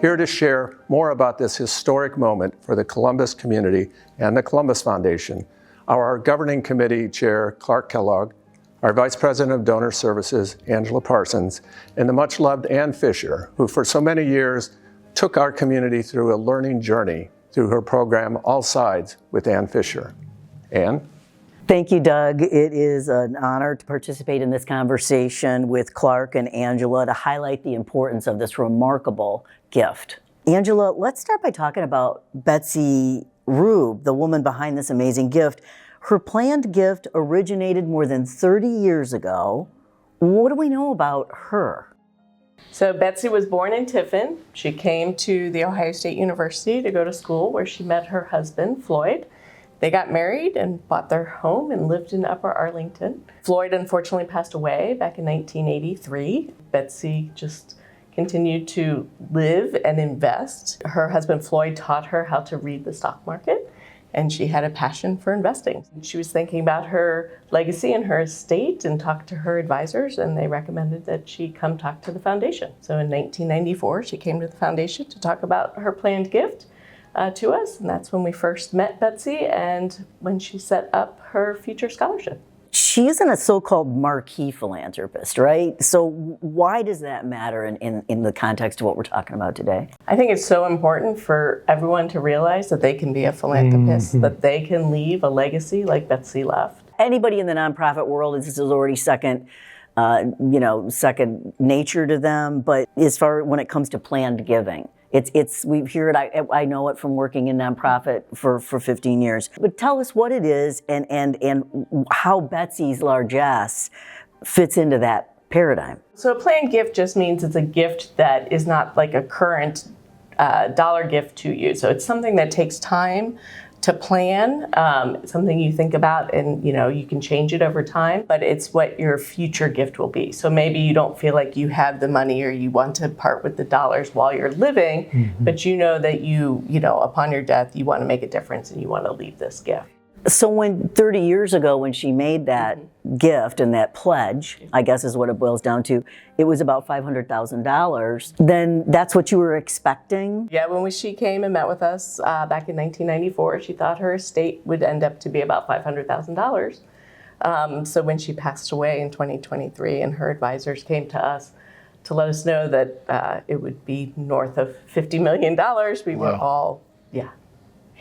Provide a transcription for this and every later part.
Here to share more about this historic moment for the Columbus community and the Columbus Foundation are our governing committee chair, Clark Kellogg, our vice president of donor services, Angela Parsons, and the much loved Ann Fisher, who for so many years took our community through a learning journey through her program, All Sides with Ann Fisher. Ann? Thank you, Doug. It is an honor to participate in this conversation with Clark and Angela to highlight the importance of this remarkable gift. Angela, let's start by talking about Betsy Rube, the woman behind this amazing gift. Her planned gift originated more than 30 years ago. What do we know about her? So Betsy was born in Tiffin. She came to The Ohio State University to go to school where she met her husband, Floyd. They got married and bought their home and lived in Upper Arlington. Floyd unfortunately passed away back in 1983. Betsy just continued to live and invest. Her husband, Floyd, taught her how to read the stock market, and she had a passion for investing. She was thinking about her legacy and her estate and talked to her advisors, and they recommended that she come talk to the foundation. So in 1994, she came to the foundation to talk about her planned gift to us, and that's when we first met Betsy and when she set up her future scholarship. She isn't a so-called marquee philanthropist, right? So why does that matter in the context of what we're talking about today? I think it's so important for everyone to realize that they can be a philanthropist, that they can leave a legacy like Betsy left. Anybody in the nonprofit world, this is already second nature to them. But as far when it comes to planned giving, we hear it. I know it from working in nonprofit for 15 years. But tell us what it is and how Betsy's largesse fits into that paradigm. So a planned gift just means it's a gift that is not like a current dollar gift to you. So it's something that takes time to plan, something you think about, and you can change it over time, but it's what your future gift will be. So maybe you don't feel like you have the money or you want to part with the dollars while you're living, but you know that upon your death, you want to make a difference and you want to leave this gift. So when 30 years ago, when she made that gift and that pledge, I guess is what it boils down to, it was about $500,000. Then that's what you were expecting? Yeah, when she came and met with us back in 1994, she thought her estate would end up to be about $500,000. So when she passed away in 2023 and her advisors came to us to let us know that it would be north of $50 million, we were all,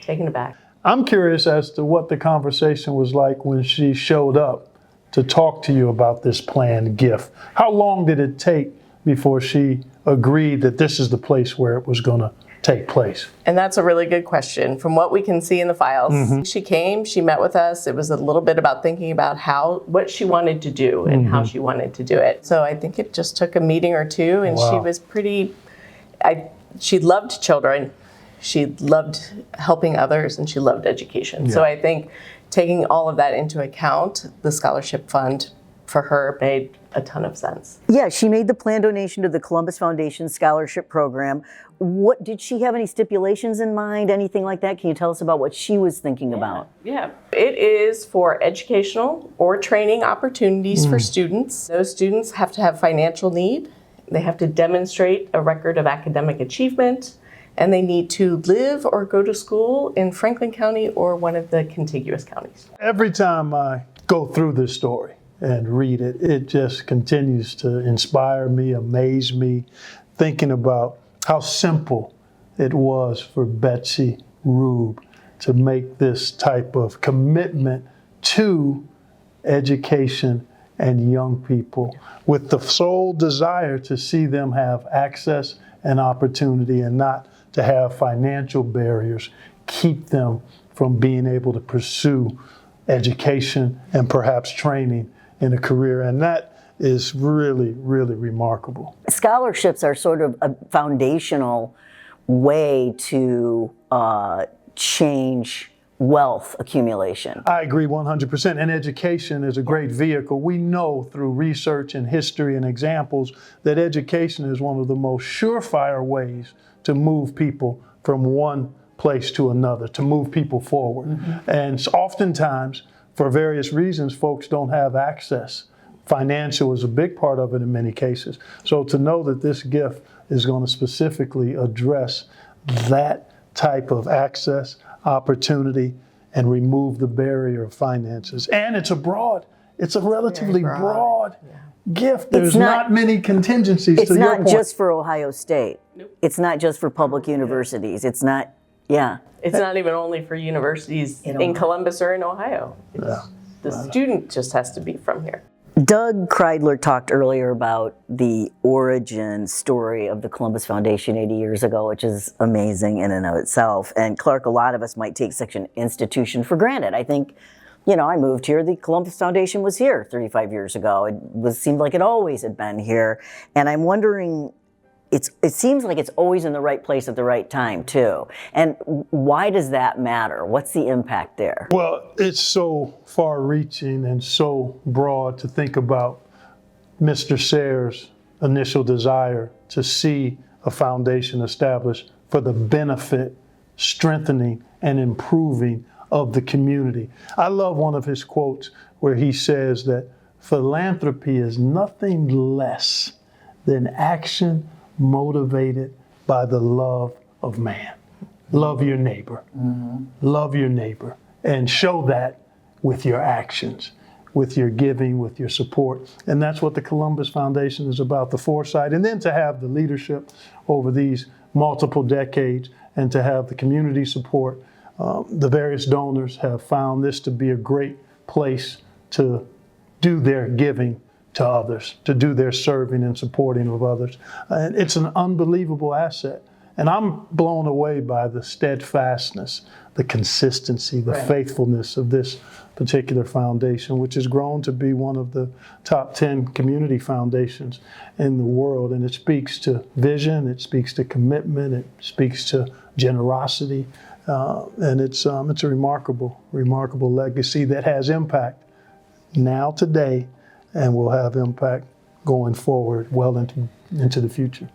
taken aback. I'm curious as to what the conversation was like when she showed up to talk to you about this planned gift. How long did it take before she agreed that this is the place where it was going to take place? And that's a really good question. From what we can see in the files, she came, she met with us. It was a little bit about thinking about what she wanted to do and how she wanted to do it. So I think it just took a meeting or two, and she was she loved children. She loved helping others, and she loved education. Yeah. So I think taking all of that into account, the scholarship fund for her made a ton of sense. Yeah, she made the planned donation to the Columbus Foundation Scholarship Program. What did she have any stipulations in mind, anything like that? Can you tell us about what she was thinking about? Yeah, it is for educational or training opportunities for students. Those students have to have financial need. They have to demonstrate a record of academic achievement, and they need to live or go to school in Franklin County or one of the contiguous counties. Every time I go through this story and read it, it just continues to inspire me, amaze me, thinking about how simple it was for Betsy Rube to make this type of commitment to education and young people with the sole desire to see them have access and opportunity and not to have financial barriers keep them from being able to pursue education and perhaps training in a career. And that is really, really remarkable. Scholarships are sort of a foundational way to change wealth accumulation. I agree 100%. And education is a great vehicle. We know through research and history and examples that education is one of the most surefire ways to move people from one place to another, to move people forward. Mm-hmm. And oftentimes, for various reasons, folks don't have access. Financial is a big part of it in many cases. So to know that this gift is going to specifically address that type of access, opportunity, and remove the barrier of finances. And it's a relatively broad gift. There's not many contingencies It's to your not point. just for Ohio State. Nope. It's not just for public universities. It's not, It's not even only for universities in Columbus or in Ohio. The student just has to be from here. Doug Kreidler talked earlier about the origin story of the Columbus Foundation 80 years ago, which is amazing in and of itself. And Clark, a lot of us might take such an institution for granted. I think, I moved here, the Columbus Foundation was here 35 years ago. It seemed like it always had been here. And I'm wondering, it seems like it's always in the right place at the right time, too. And why does that matter? What's the impact there? Well, it's so far-reaching and so broad to think about Mr. Sayre's initial desire to see a foundation established for the benefit, strengthening, and improving of the community. I love one of his quotes where he says that philanthropy is nothing less than action motivated by the love of man. Love your neighbor. Love your neighbor. And show that with your actions, with your giving, with your support. And that's what the Columbus Foundation is about, the foresight. And then to have the leadership over these multiple decades and to have the community support. The various donors have found this to be a great place to do their giving to others, to do their serving and supporting of others. And it's an unbelievable asset. And I'm blown away by the steadfastness, the consistency, the faithfulness of this particular foundation, which has grown to be one of the top 10 community foundations in the world. And it speaks to vision, it speaks to commitment, it speaks to generosity. And it's a remarkable legacy that has impact now, today, and will have impact going forward well into the future.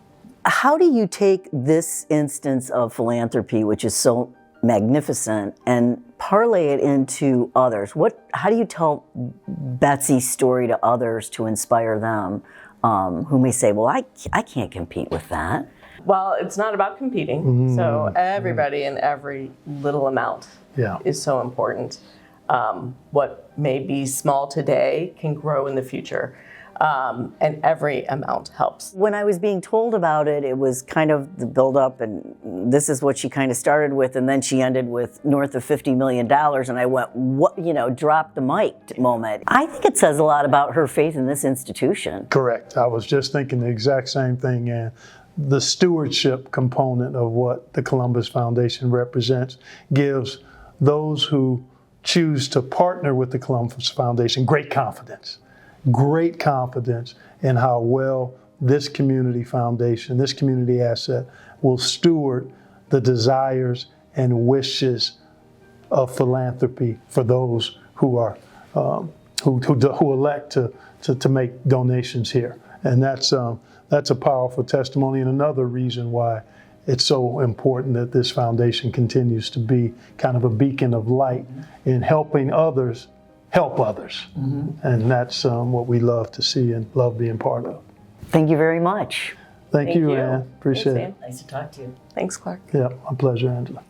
How do you take this instance of philanthropy, which is so magnificent, and parlay it into others? How do you tell Betsy's story to others to inspire them who may say, well, I can't compete with that? Well, it's not about competing. So everybody and every little amount is so important. What may be small today can grow in the future. And every amount helps. When I was being told about it, it was kind of the build-up, and this is what she kind of started with, and then she ended with north of $50 million, and I went, what, drop the mic moment. I think it says a lot about her faith in this institution. Correct. I was just thinking the exact same thing, and the stewardship component of what the Columbus Foundation represents gives those who choose to partner with the Columbus Foundation great confidence in how well this community foundation, this community asset will steward the desires and wishes of philanthropy for those who are who elect to make donations here. And that's a powerful testimony, and another reason why it's so important that this foundation continues to be kind of a beacon of light in helping others help others. And that's what we love to see and love being part of. Thank you very much. Thank you, Ann. Appreciate Thanks, it. Nice to talk to you. Thanks, Clark. Yeah, my pleasure, Angela.